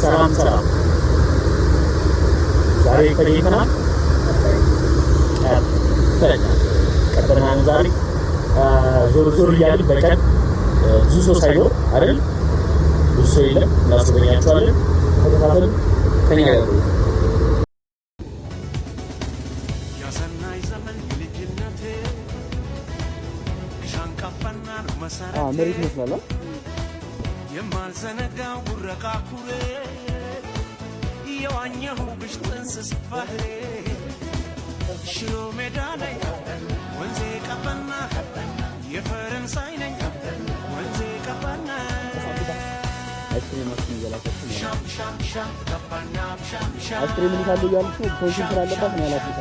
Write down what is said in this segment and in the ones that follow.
ሰላም ዛሬ ተገኝተናል። ቀበናን ዛሬ ዞር እያልን በቀን ብዙ ሰው ሳይኖር አይደል ብዙ ሰው የለም እናስገኛቸዋለን። ተከታተሉ ከኛ ጋር መሬት መስላል የማልዘነጋው ጉረቃ ኩሬ የዋኘሁብሽ ጥንስስ ባህሬ ሽሮ ሜዳ ነኝ ወንዜ ቀበና የፈረንሳይ ነኝ ወንዜ ቀበና ሻም ሻም ሻም ቀበና ሻም ሻም አስሬ ምን ታሉ ያልኩ ኮንሽን ስላለባት ነው ያላችሁት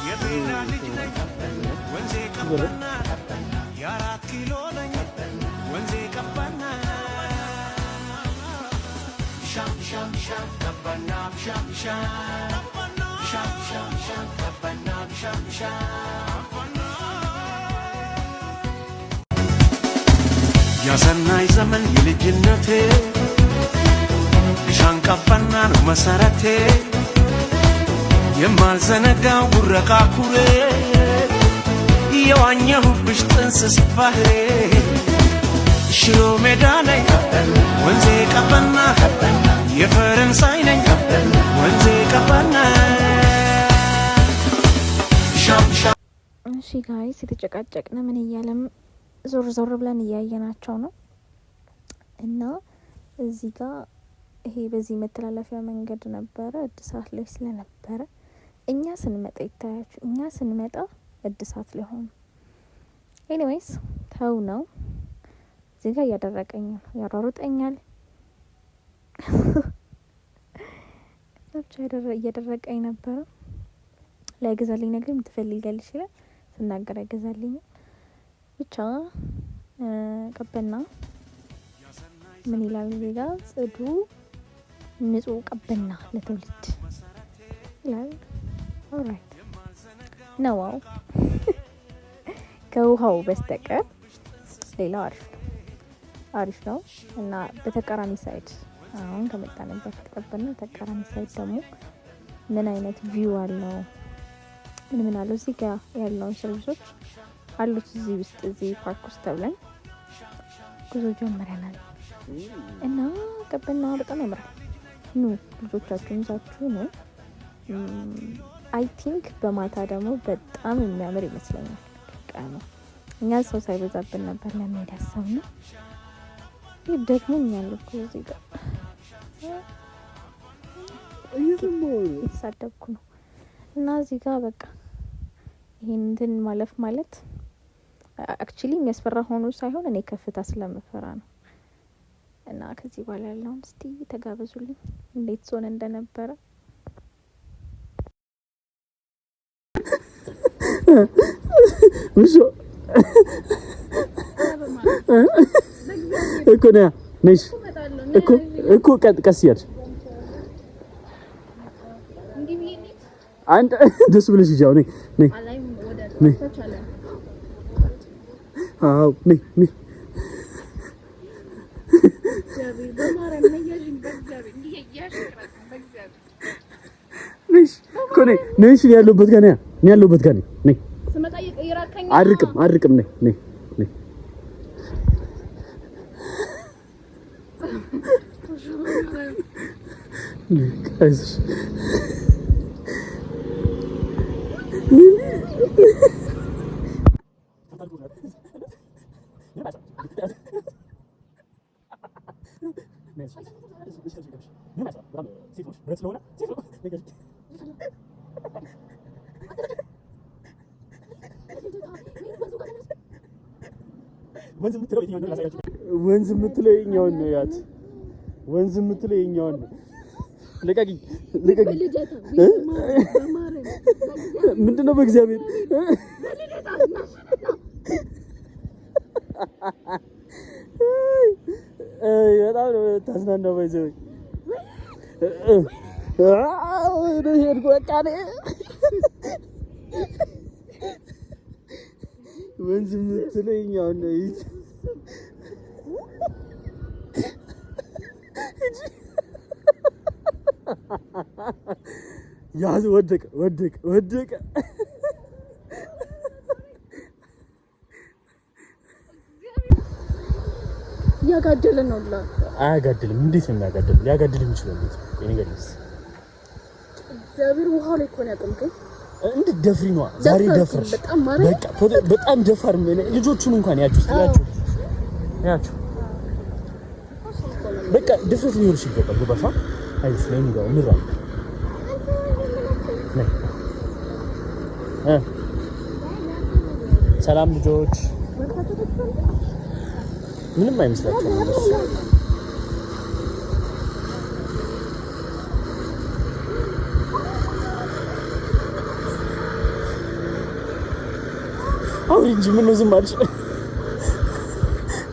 የቤላ ልጅ ነኝ ወንዜ ቀበና የአራት ኪሎ ነኝ ወንዜ ቀበና ሻም ሻም ሻም ቀበና ሻም ሻም ሻም ሻም ሻም ቀበና ሻም ሻም ያሰናይ ዘመን የልጅነቴ ሻንቀበና ነው መሰረቴ የማልዘነጋው ጉረቃ ኩሬ የዋኘሁብሽ ጥንስስ ባህሬ ሽሮ ሜዳ ነኝ ወንዜ ቀበና የፈረንሳይ ነኝ ወንዜ ቀበና እሺ ጋይስ የተጨቃጨቅነ ምን እያለም ዞር ብለን እያየናቸው ነው እና እዚህ ጋር ይሄ በዚህ መተላለፊያ መንገድ ነበረ እድሳት ላይ ስለነበረ እኛ ስንመጣ ይታያችሁ እኛ ስንመጣ እድሳት ላይ ሆነ። ኤኒዌይስ ተው ነው እዚህ ጋር እያደረቀኝ ነው ያሯሩጠኛል ብቻ እያደረቀኝ ነበረ። ላይ ገዛልኝ ነገር ምትፈልጋለሽ ይላል ስናገር አይገዛልኝ ብቻ ቀበና ምን ይላል እዚህ ጋር ጽዱ ንጹህ ቀበና ለትውልድ ይላል። ኦልራይት ነው ከውሃው በስተቀር ሌላው አሪፍ ነው እና በተቃራኒ ሳይድ አሁን ከመጣንበት ቀበና ተቃራኒ ሳይድ ደግሞ ምን አይነት ቪው አለው ምን አለው እዚህ ጋር ያለውን ሰርቪሶች አሉት እዚህ ውስጥ እዚህ ፓርክ ውስጥ ተብለን ጉዞ ጀምረናል እና ቀበና በጣም ያምራል። ኑ ልጆቻችሁን ይዛችሁ ነው። አይ ቲንክ በማታ ደግሞ በጣም የሚያምር ይመስለኛል። ቀኑ እኛ ሰው ሳይበዛብን ነበር ለመሄድ ያሰብነው። ይህ ደግሞኛል እኮ እዚህ ጋር የተሳደብኩ ነው እና እዚህ ጋር በቃ ይሄን እንትን ማለፍ ማለት አክቹሊ የሚያስፈራ ሆኖ ሳይሆን እኔ ከፍታ ስለምፈራ ነው። እና ከዚህ በኋላ ያለውን እስቲ ተጋበዙልኝ እንዴት ዞን እንደነበረ ምሾ እኮ ነሽ እኮ ቀስ ያልሽ አንድ ደስ ብለሽ ይጃው ነይ አው ነይ ነሽ ያለበት ጋር ነይ ያለበት ጋር ነይ ስመጣ ይቀይራከኝ አርቅም ነይ ወንዝ የምትለው የኛውን ነው ያት ወንዝ የምትለው የኛውን ነው። ልቀቂ ምንድነው በእግዚአብሔር በጣም ነው ታስናናው ባይዘው ሄድኩ በቃ ወንዝ የምትለው የኛውን ነው ያዝ ወደቀ ያጋደለ ነው ብላ አያጋድልም። እንዴት ነው የሚያጋድል? ሊያጋድል የሚችለው እንዴት ነው? የነገርስ እግዚአብሔር ውሃ ላይ እኮ ነው ያቆምከኝ። እንዴት ደፍሪ ነው ዛሬ ደፍርሽ? በጣም ደፋር ልጆቹን እንኳን ያችሁ በቃ ድፍረት ሊኖርሽ ይገባል። ገባሽ? አይሽ ነኝ ጋር ምራ ሰላም ልጆች ምንም አይመስላችሁም እነሱ አሁን እንጂ ምን ነው ዝም አልሽ?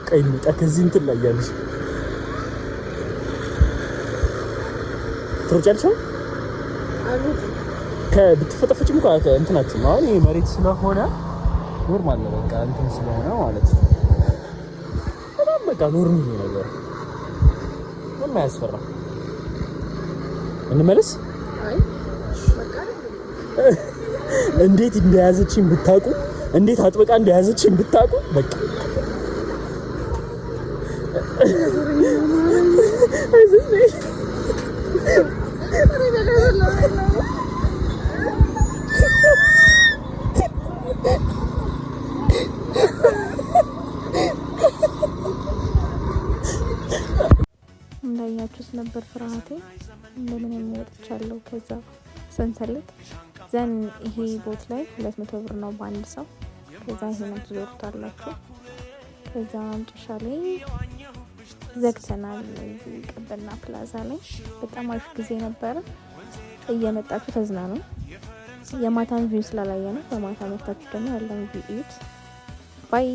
ቀይ ምጣ ከዚህ እንትን ላይ ያለሽ ትሮጫለሽ ከብትፈጠፈጭም እንኳን እንትናችን ነው። አሁን መሬት ስለሆነ ኖርማል ነው በቃ እንትን ስለሆነ ማለት ነው። በጣም በቃ ኖርማል ነው ነገር ምንም አያስፈራም። እንመለስ። አይ በቃ እንዴት እንደያዘችኝ ብታውቁ፣ እንዴት አጥብቃ እንደያዘችኝ ብታውቁ በቃ እንዳያችሁት ነበር ፍርሃቴ። እንደምንም ወጥቻለሁ ከዛ ሰንሰለት ዘን ይሄ ቦት ላይ 200 ብር ነው በአንድ ሰው። ከዛ ይሄንን ትዞሩታላችሁ። ከዛ መጨረሻ ላይ ዘግተናል እዚህ ቀበና ፕላዛ ላይ። በጣም አሪፍ ጊዜ ነበረ። እየመጣችሁ ተዝናኑ። የማታን ቪው ስላላየ ነው። በማታ መታችሁ ደግሞ ያለውን ቪው እዩት። ባይ